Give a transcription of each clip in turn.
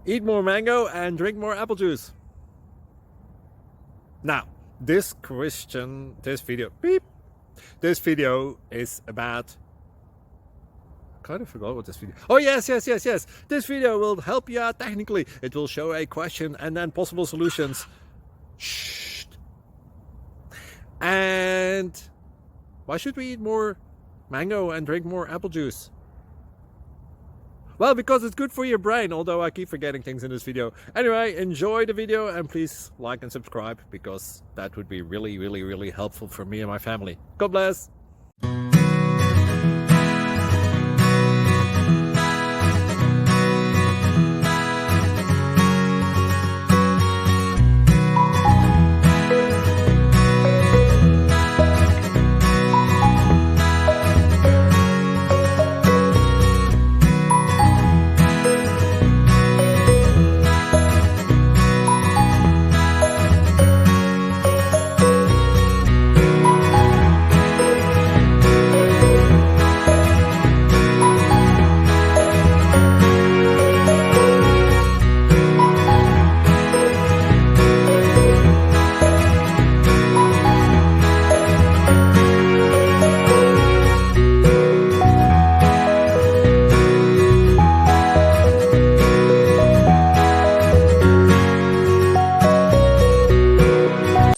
Eat more mango and drink more apple juice. Now, this video is about, I kind of forgot what this video. Oh yes. This video will help you out technically. It will show a question and then possible solutions. Shh. And why should we eat more mango and drink more apple juice? Well, because it's good for your brain, although I keep forgetting things in this video. Anyway, enjoy the video and please like and subscribe, because that would be really helpful for me and my family. God bless!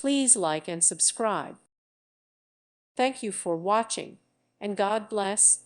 Please like and subscribe. Thank you for watching, and God bless.